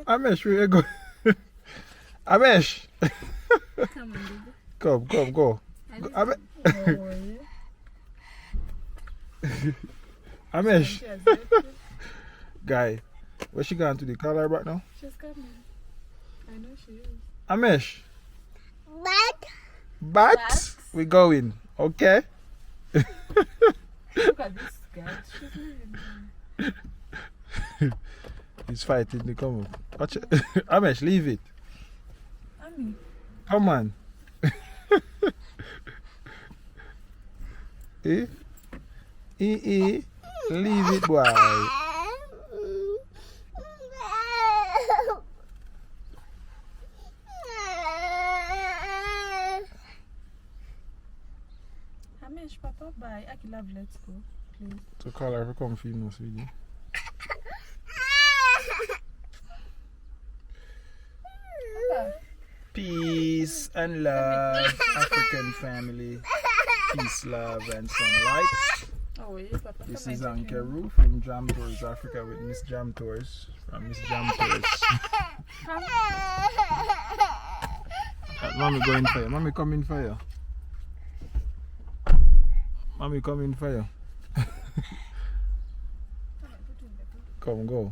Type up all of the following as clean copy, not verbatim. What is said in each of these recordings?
Amesh, where you go? Amesh! Come on, baby. Come, go. Amesh! Guy, where's she going to the color right now? She's coming. I know she is. Amesh! But we going, okay? Look at this guy. She's leaving. He's fighting to come up. Watch it. Amesh, leave it. Ami. Come on. Leave it, boy. Amish, Papa, bye. Aki love, let's go, please. So call her for come film this video. Peace and love, African family. Peace, love, and sunlight. Oh, yeah, Papa. This is Ankeru from Jam Tours Africa with Miss Jam Tours. From Miss Jam Tours. Mommy going for you. Mommy coming for you. Mommy coming for you. Come, go.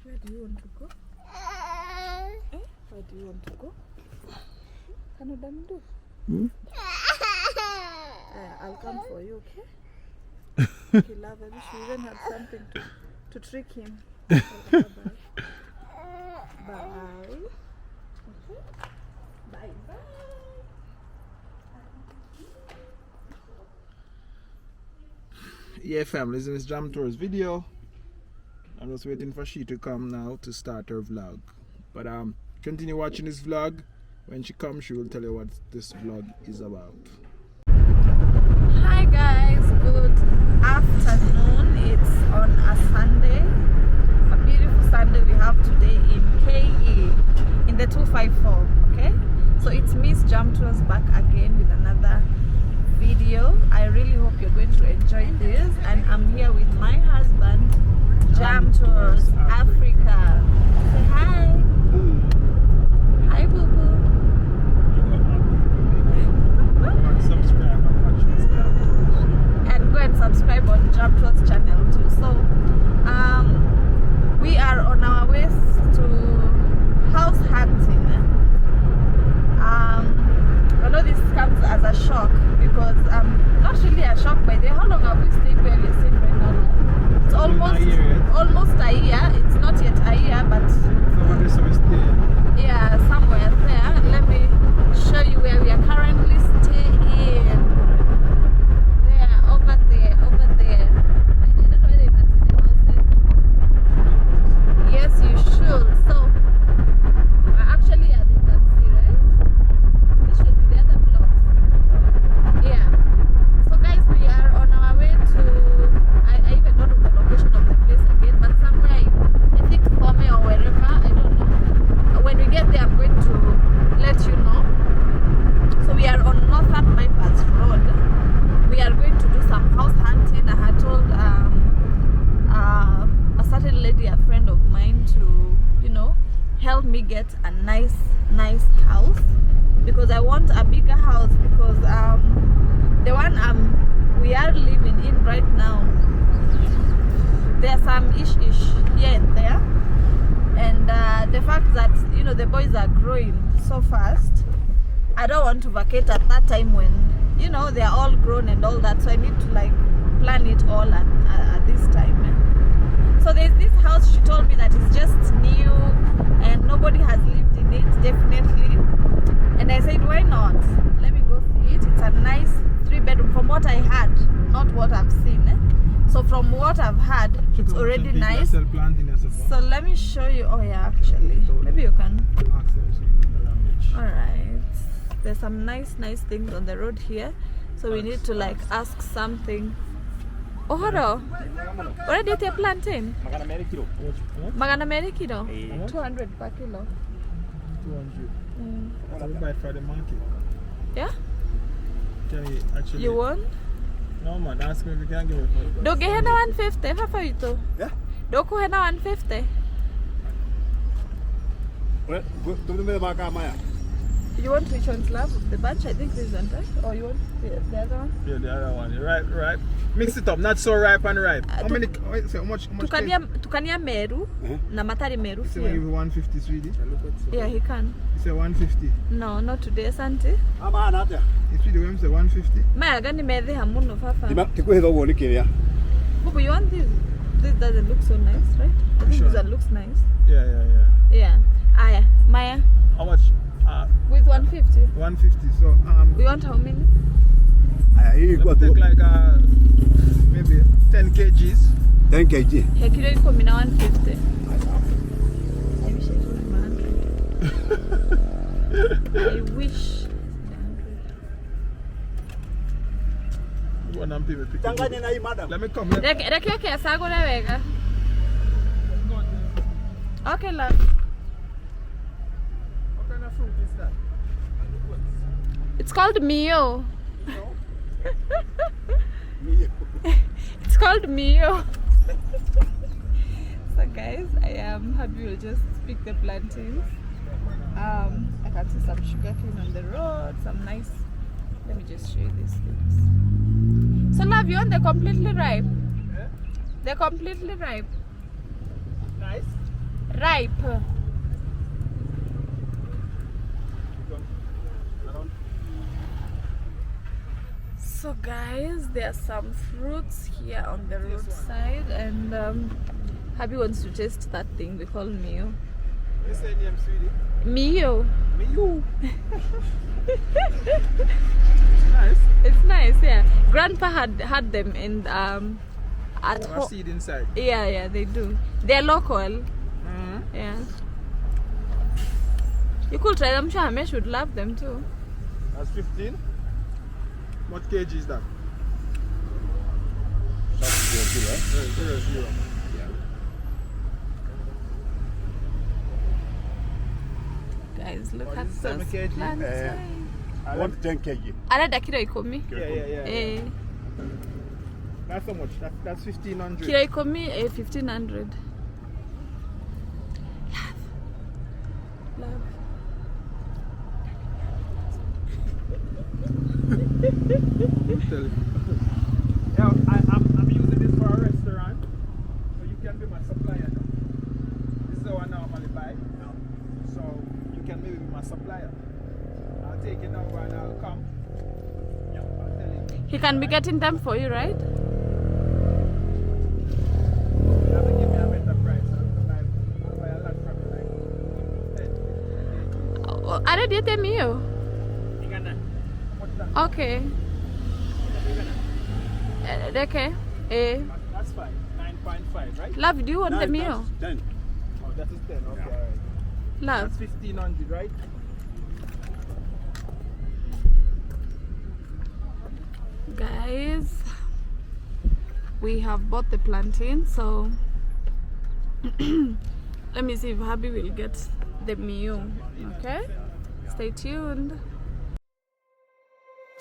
Where do you want to go? Where do you want to go? Can you do? I'll come for you, okay? Okay, love. I wish we even had something to trick him. Bye. Bye. Okay? Bye. Yeah, family, this is Miss Jam Tours video. I'm just waiting for she to come now to start her vlog. But continue watching this vlog. When she comes, she will tell you what this vlog is about. Hi guys, good afternoon. It's on a Sunday, a beautiful Sunday we have today in KE, in the 254. Okay, so it's Miss Jam Tours back again with another video. I really hope you're going to enjoy this, and I'm here with my husband, Jam Tours Africa. Say hi. Hi, boo boo. And go and subscribe on Jam Tours channel too. So we are on our way to house hunting. I know this comes as a shock because not really a shock by the how long have we stayed where we're staying right now? It's almost a year. It's not yet a year, but yeah, somewhere there. Let me show you where we are currently staying. There, over there. I don't know whether you can see the houses. Yes, you should. So actually, I think that's it, right? This should be the other blocks. Yeah. So guys, we are on our way to, I even don't know the location of the place again, but somewhere in, I think Fome or wherever, I don't know. When we get there, I'm going to let you know. So we are on Northern Bypass Road. We are going to do some house hunting. I had told a certain lady, a friend of mine, to, you know, help me get a nice house, because I want a bigger house, because the one we are living in right now, there's some ish here and there, and the fact that, you know, the boys are growing so fast, I don't want to vacate at that time when, you know, they're all grown and all that. So I need to like plan it all at this time. So there's this house, she told me that is just new and nobody has lived in it, definitely. And I said, why not? Let me go see it. It's a nice 3-bedroom from what I had, not what I've seen. So from what I've had, it's already nice. So let me show you. Oh yeah, actually, maybe you can. All right. There's some nice things on the road here. So we need to like ask something. Oh, hello. What did you plantain? Magana meri kilo. 200 per kilo. 200. What we buy for the market? Yeah? Can you actually? You want? No man, ask me if you can give it for it. Do you have 150 for you too? Yeah? Do you have 150? You want which one's love? The bunch? I think this one, right? Or you want the other one? Yeah, the other one. Ripe. Mix it up, not so ripe and ripe. How much? Tukania meru na matari meru. Say give 150 sweetie. Yeah, he can. You say 150. No, not today, Santi. If you do him say 150. Maya gani medhi hamuno fafa. Bubu, Bubu, you want this? This doesn't look so nice, right? I think Sure. this one looks nice. Yeah. Aya, Maya, How much? with 150. 150. So We want how many? let me take like maybe 10 kgs. 10 kg. Hey, kilo iko mina 150. I wish I could have 100. I wish. One and people pick it. Changanya na hii madam. Let me come. Rekio kiasa go wega. Okay, love. What kind of fruit is that? It's called Mio. It's called Mio. So guys, I am happy we'll just pick the plantains. I can see some sugarcane on the road, some nice. Let me just show you these things. So love, you want the completely ripe? Yeah? They're completely ripe. Nice. Ripe. So guys, there are some fruits here on the roadside, and Happy wants to taste that thing we call Mio. You say name, sweetie? Mio. Mio. It's nice. It's nice, yeah. Grandpa had them in at home. Seed inside. Yeah, they do. They're local. Mm-hmm. Yeah. You could try them. Sure, Hamesh would love them too. That's 15. What kg is that? Zero. Guys, look What at is this 7 kg? plantain. I want 10 kg. Another kilo ikomi. Yeah. That's how much? That's 1500. Kilo ikomi 1500. Love. Tell you. Yeah, I'm using this for a restaurant, so you can be my supplier. This is how I normally buy. So you can maybe be my supplier. I'll take your number and I'll come. Yeah, I'll tell you. He can be getting them for you, right? You have to give me a better price. I'll buy a lot from you, like 10. Are they Mio? What's that? Okay. Okay. That's fine. 9.5, right? Love, do you want the Mio? 10. Oh, that is 10. Okay, alright. Love. That's 1500, right? Guys, we have bought the plantain, so let me see if Happy will get the Mio. Okay? Stay tuned.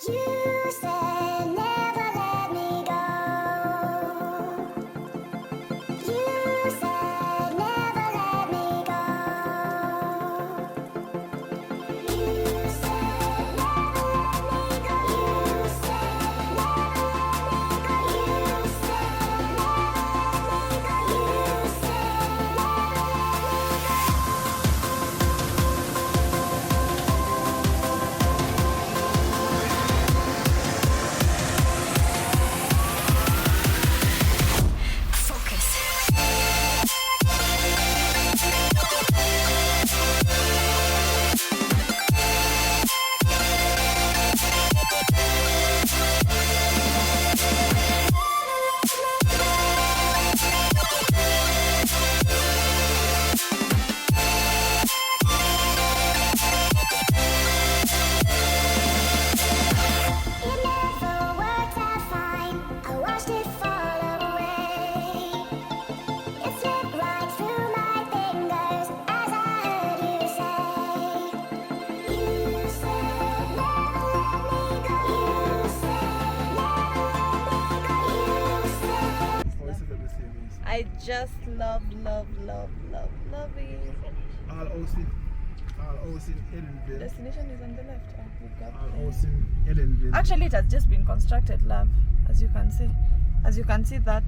You said never let me go. You said never let me go. You said never let me go. You said never let me go. You said never let me go. You said I just love it. All OC. All house in Edenville. Destination is on the left. Oh, we got All there. house in Edenville. Actually, it has just been constructed, love, as you can see. As you can see that,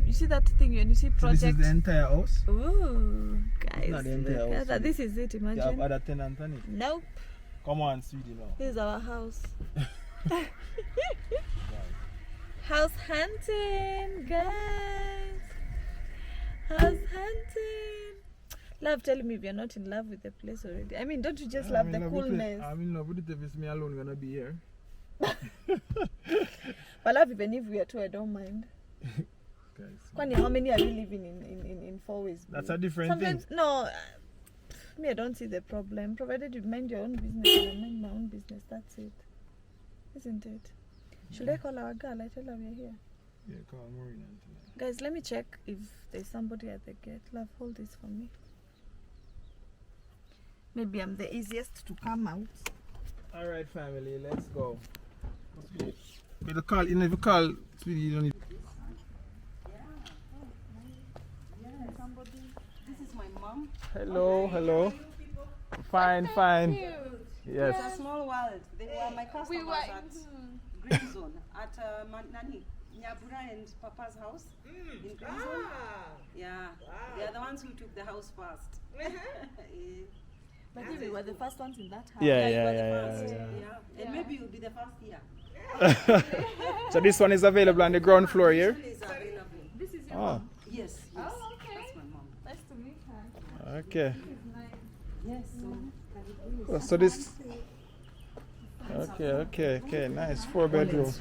you see that thing when you see So this is project. the entire house? Ooh, guys, not the entire look house, at that. This is it, You have imagine. other tenants on it? Nope, Come on, sweetie, now. this is our house. House hunting, guys. House hunting. Love, tell me if you're not in love with the place already. I mean, don't you just love the coolness? I'm in love with it if it's me alone gonna be here. But love, even if we are two, I don't mind. Guys, Kwani, how many are we living in 4 ways? that's a different thing. Sometimes, no, me, I don't see the problem. Provided you mind your own business and I mind my own business, that's it. Isn't it? Should I call our girl? I tell her we're here. Yeah, call Maureen and tell her. Guys, let me check if there's somebody at the gate. Love, hold this for me. Maybe I'm the easiest to come out. Alright, family, let's go. May the call, if you call, sweetie, you don't need. This is my mom. Hello, hello. Fine, fine. Yes. It's a small world. They were my customers at Green Zone at Nani, Nyabura and Papa's house in Green Zone. Yeah, they are the ones who took the house first. But we were the first ones in that house. Yeah, you yeah, were the yeah, first. yeah, Yeah. And maybe you'll be the first here. So this one is available on the ground floor here? This one is available. This is your Oh, mom. Yes, yes. Oh, okay. That's my mom. Nice to meet her. okay. Yes. Oh, so this. Okay, nice. 4-bedroom.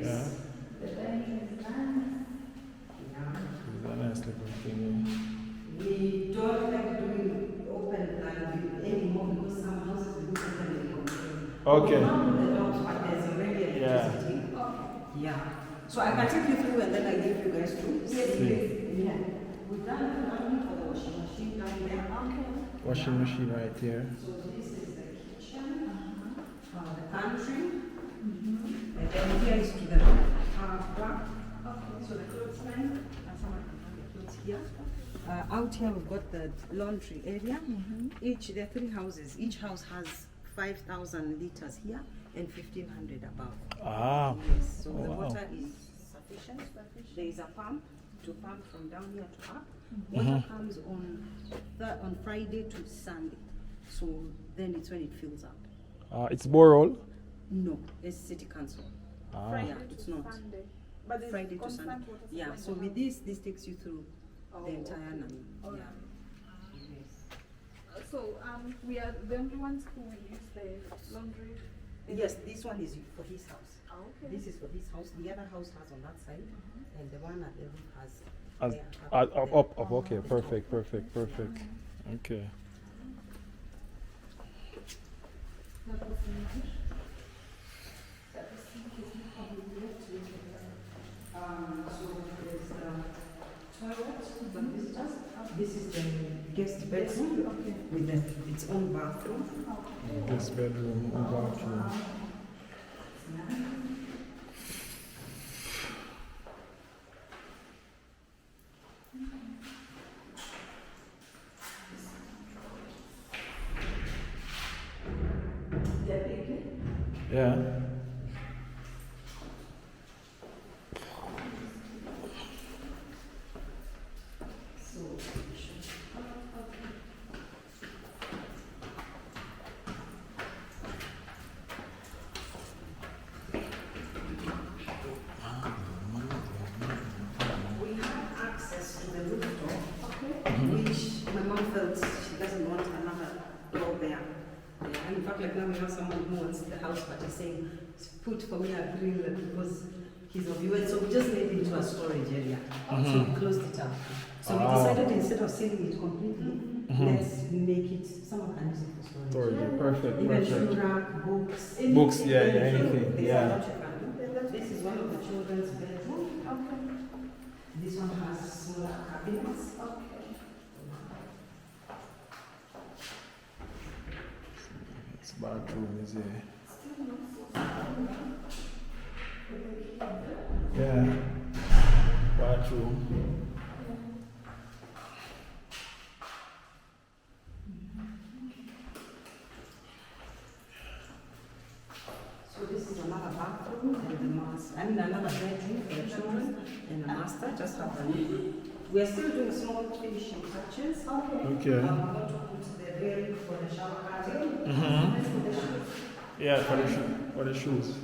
Yeah. It's a nice looking thing. We don't like doing open plan anymore because some houses we do open and Okay. the dogs, but there's already Yeah. electricity. Yeah. So I can take you through and then I leave you guys to see. Yeah. We've done one for the washing machine down there. Okay. Washing machine right here. So this is the kitchen, the pantry, and then here is to the back. So the clothes line, someone can hang the clothes here. Out here we've got the laundry area. There are 3 houses. Each house has 5,000 liters here and 1,500 above. Ah. Yes, so the wow. water is sufficient. There is a pump to pump from down here to up. Water comes on Friday to Sunday. So then it's when it fills up. It's borehole. No, it's city council. Ah. Yeah, it's not. But there's Friday to constant Sunday. water Yeah, supply so for with now. this takes you through the entire Nami. Alright. Yeah. Yes. So we are the only ones who will use the laundry. Yes, this one is for his house. Oh, okay. This is for his house. The other house has on that side, and the one at the roof has. Up. Okay, perfect. Okay. So there's the toilet for visitors. This is the guest bedroom with its own bathroom. This bedroom and bathroom. Yeah. We have access to the rooftop, which my mom felt she doesn't want another door there. Yeah, and in fact, like now we have someone who wants the house, but he's saying, put for me a grill because he's of US, so we just made it into a storage area. So we closed it up. So we decided instead of selling it completely, let's make it, someone can use it for storage. Storage. Perfect. Even shoe rack, books. Books, yeah, anything. There's Yeah. a lot you can do. This is one of the children's bedroom. This one has smaller cabinets. This bathroom is here. Yeah. bathroom. So this is another bathroom and the master, I mean another bedroom for the children and the master, just have a room. We are still doing small finishing touches. Okay. I'm going to put the rail for the shower curtain. Mm-hmm. That's for the shoes. Yeah, for the shoes.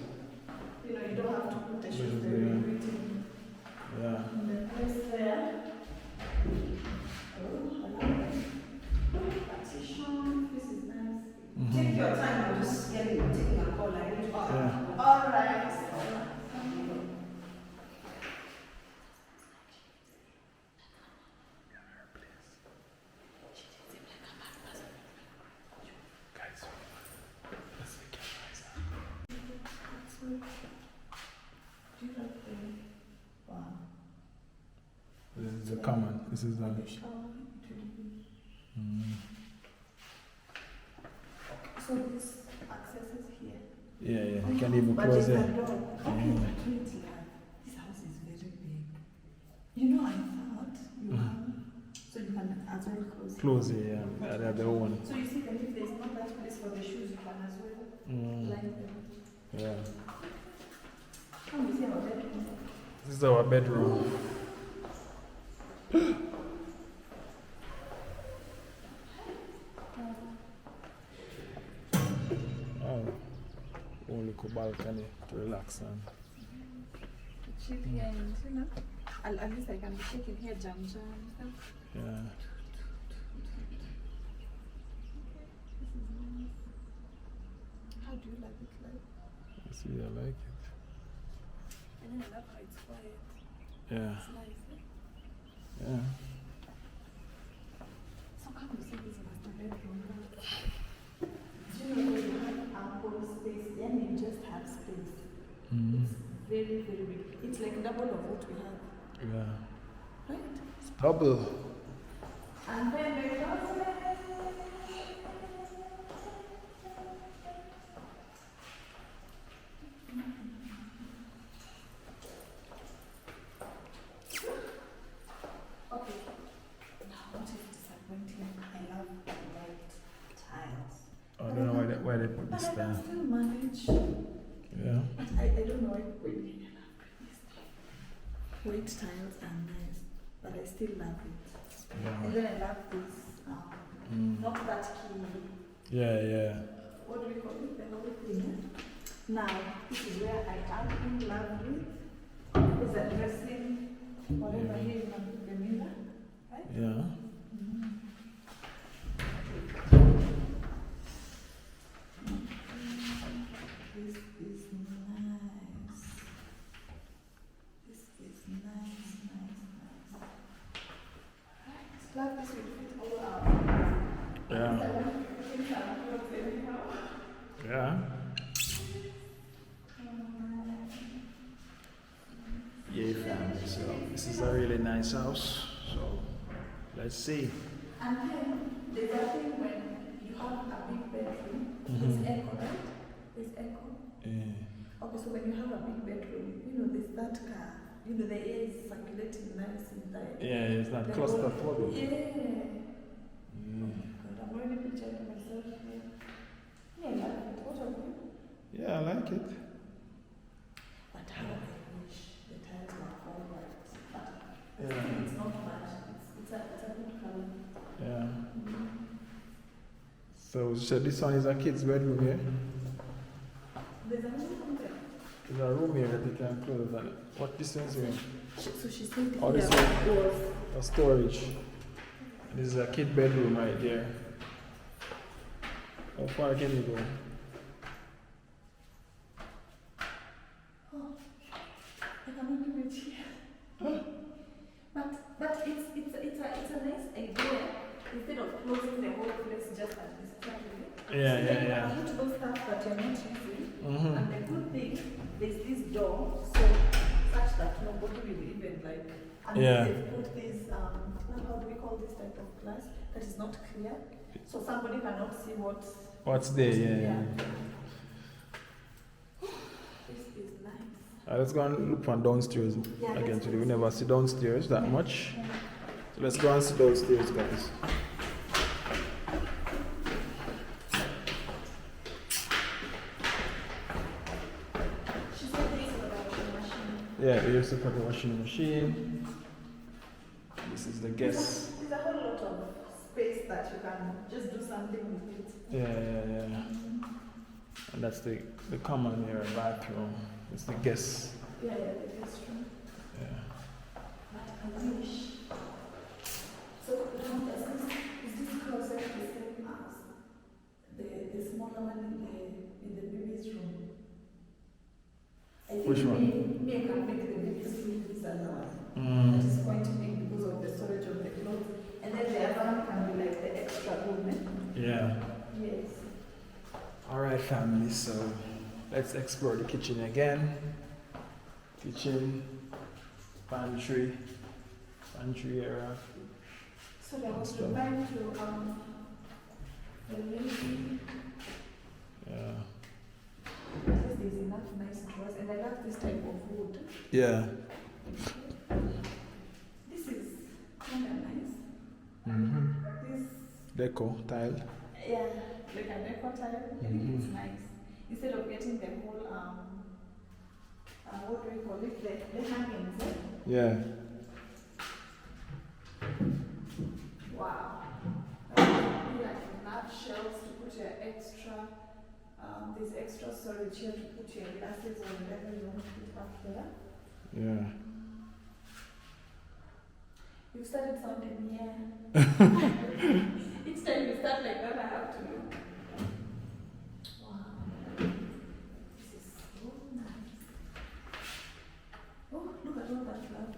You know, you don't have to put the shoes Yeah. there. Written Yeah. in the place there. Oh, I love it. Partition. This is nice. Take your time, I'm just taking a call. I need to Yeah. All right. Guys, let's make it nice. Do you like the wow? This is the common. This is the. So this access is here. Yeah, yeah. You can even But close there's it. a door. Okay, but wait, yeah. This house is very big. You know, I thought you have, so you can as well close it. Close it, yeah. They're the one. So you see that if there's not that place for the shoes, you can as well line them. Yeah. Come you see our bedroom. This is our bedroom. Oh, only cool balcony to relax on. Chill here and, you know, at least I can be taking here jam and stuff. Yeah. This is nice. How do you like it? Like? I see, I like it. And then I love how it's quiet. Yeah. It's nice. Eh? Yeah. So come you see this master bedroom. Do you know when you have ample space, then you just have space. It's very, very big. It's like double of what we have. Yeah. Right? It's double. And then the closet. Okay. Now what is disappointing? I love white tiles. I don't know why they put But this I can down. still manage. Yeah. But I don't know why people really love this. White tiles are nice, but I still love it. Yeah. And then I love this, not that key. Yeah, yeah. What do we call it? The whole thing. Now, this is where I am in love with. Is that dressing, whatever here in the mirror, right? Yeah. This is nice. This is nice, nice, nice. Right. Love this will fit all our. Yeah. Yeah. Yeah, family. So this is a really nice house. So let's see. And then there's a thing when you have a big bedroom, there's echo, right? There's echo. Yeah. Okay, so when you have a big bedroom, you know, there's that car, you know, the air is circulating nice inside. Yeah, it's not The claustrophobic. Yeah. God, I'm already picturing myself here. Yeah, I love it. What of you? Yeah, I like it. But how I wish the tiles were all white. But Yeah. it's not much. It's a good color. Yeah. So this one is a kid's bedroom here. There's another one there. There's a room here that you can close. And what distance here? So she said Oh, this here was A storage. This is a kid bedroom right there. How far can you go? oh, I cannot do it here. But it's a nice idea instead of closing the whole place just at this time. Yeah, yeah, You yeah. can put those stuff that you're not using. Mm-hmm. And the good thing, there's this door, so such that nobody will even like. And Yeah. they put this how do we call this type of glass that is not clear, so somebody cannot see what's What's there? Yeah. This is nice. Let's go and look for downstairs again today. We never see downstairs that much. So let's go and see downstairs, guys. She said this is the washing machine. Yeah, we used to put the washing machine. This is the guest. There's a whole lot of space that you can just do something with it. Yeah. And that's the common area bathroom. It's the guest. Yeah, the guest room. Yeah. But I wish. So, is this closet the same as the smaller one in the baby's room? I think Which one? Me, I can make the baby's room this alone. Mm. That is quite big because of the storage of the clothes. And then the other one can be like the extra room. Yeah. Yes. Alright, family, so let's explore the kitchen again. Kitchen, pantry area. So I was trying to the lady. Yeah. There's enough nice drawers, and I love this type of wood. Yeah. This is kind of nice. Mm-hmm. This, Deco, tile. yeah, like a decor tile. I think it's nice. Instead of getting the whole what do we call it? The hangings. Yeah. Wow. Like enough shelves to put your extra. There's extra storage here to put your glasses or whatever you want to put up there. Yeah. You started sounding, yeah. Each time you start like that, I have to look. Wow. This is so nice. Oh, look at all that love.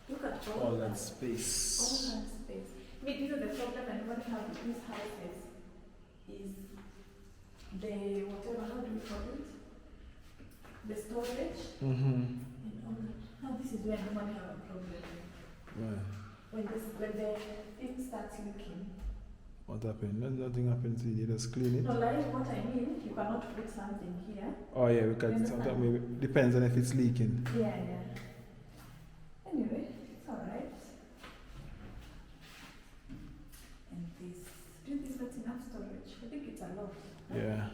Look at all All that All space. that space. Wait, you know the problem I want to have with these houses is the whatever, how do we call it? The storage Mm-hmm. and all that. Now this is where I normally have a problem. Yeah. When the thing starts leaking. What happened? Nothing happened to you, just clean it. No, like what I mean, you cannot put something here. Oh yeah, because You sometimes understand? maybe depends on if it's leaking. Yeah. Anyway, it's alright. And this, do you think that's enough storage? I think it's a lot. Yeah.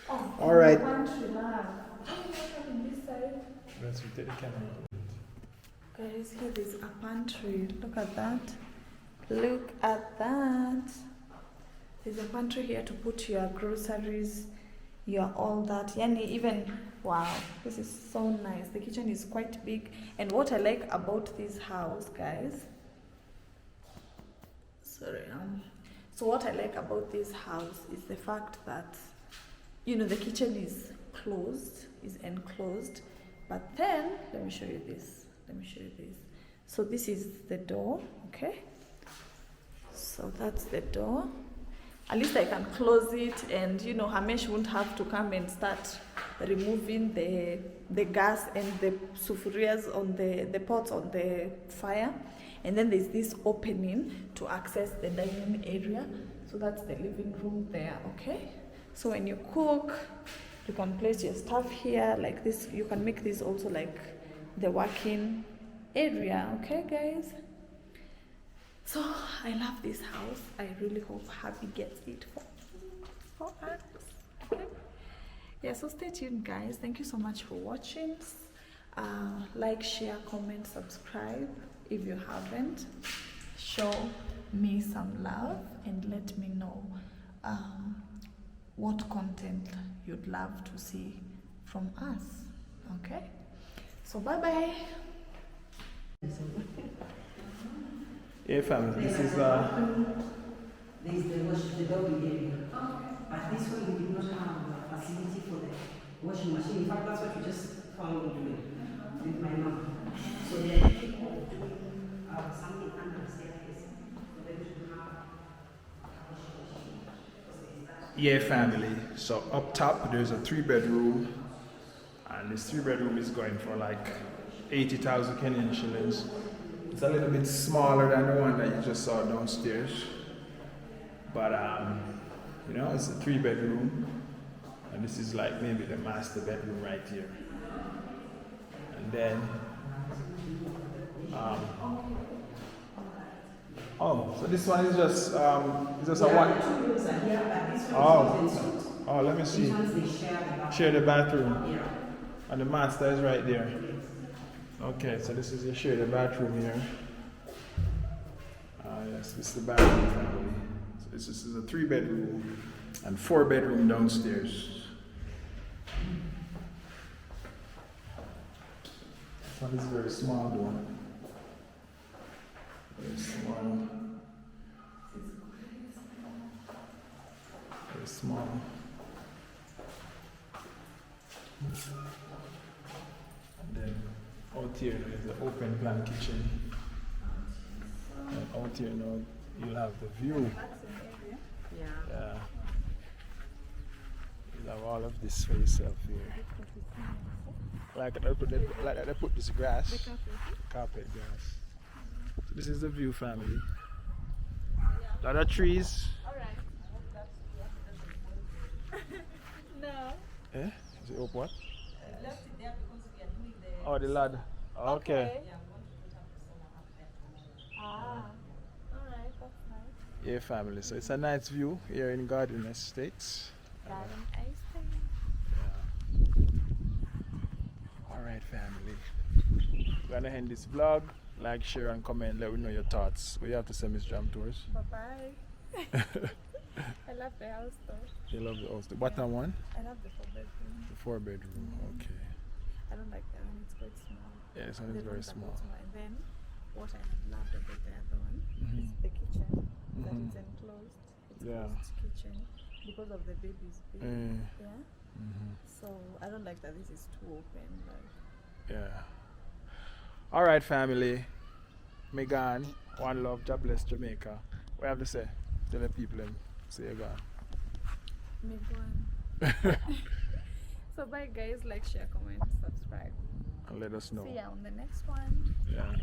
Oh, Alright. Pantry lab. Oh, what's on this side? Let's take the camera. Guys, here there's a pantry. Look at that. Look at that. There's a pantry here to put your groceries, your all that. Yani even, wow, this is so nice. The kitchen is quite big. And what I like about this house, guys, so what I like about this house is the fact that, you know, the kitchen is closed, is enclosed. But then, let me show you this. So this is the door, okay? So that's the door. At least I can close it, and you know, Hamesh won't have to come and start removing the gas and the sufurias on the pots on the fire. And then there's this opening to access the dining area. So that's the living room there, okay? So when you cook, you can place your stuff here like this. You can make this also like the working area, okay guys? So I love this house. I really hope Happy gets it for us. Okay? Yeah, so stay tuned guys. Thank you so much for watching. Like, share, comment, subscribe if you haven't. Show me some love and let me know what content you'd love to see from us. Okay? So bye bye. Yeah, family, this is There is the doggy area. But this one we did not have a facility for the washing machine. In fact, that's what we just found with my mom. So they are thinking of doing something under the staircase for them to have a washing machine. Because there is that. Yeah, family. So up top, there's a 3-bedroom, and this 3-bedroom is going for like 80,000 Kenyan shillings. It's a little bit smaller than the one that you just saw downstairs, but you know, it's a 3-bedroom, and this is like maybe the master bedroom right here. And then, oh, so this one is just a one. Oh, let me see. Share the bathroom. And the master is right there. Okay, so this is your share the bathroom here. Yes, this is the bathroom family. So this is a 3-bedroom and 4-bedroom downstairs. This one is very small though. Very small. Very small. And then out here is the open plan kitchen. And out here now you'll have the view. Yeah. You'll have all of this for yourself here. Like they put this grass. Carpet grass. So this is the view family. Lot of trees. No. Eh? Is it up what? Left it there because we are doing the. Oh, the ladder. Okay. Ah. Alright, that's nice. Yeah, family. So it's a nice view here in Garden Estates. Garden Estate. Alright, family. We're gonna end this vlog. Like, share, and comment. Let me know your thoughts. What you have to say, Miss Jam Tours? Bye bye. I love the house though. You love the house. The bottom one? I love the 4-bedroom. The 4-bedroom. Okay. I don't like that one, it's quite small. Yeah, this one The is very rooms are small. quite And then what I loved about the other one Mhm. is the kitchen. That Mhm. it's enclosed. It's Yeah. closed kitchen because of the baby's bed. Mm. Yeah. Mhm. So I don't like that this is too open. Like Yeah. Alright, family. Megan, one love, God bless Jamaica. What you have to say? Tell the people and say you gone. me go on. So bye guys, like, share, comment, subscribe. And let us know. See ya on the next one. Yeah.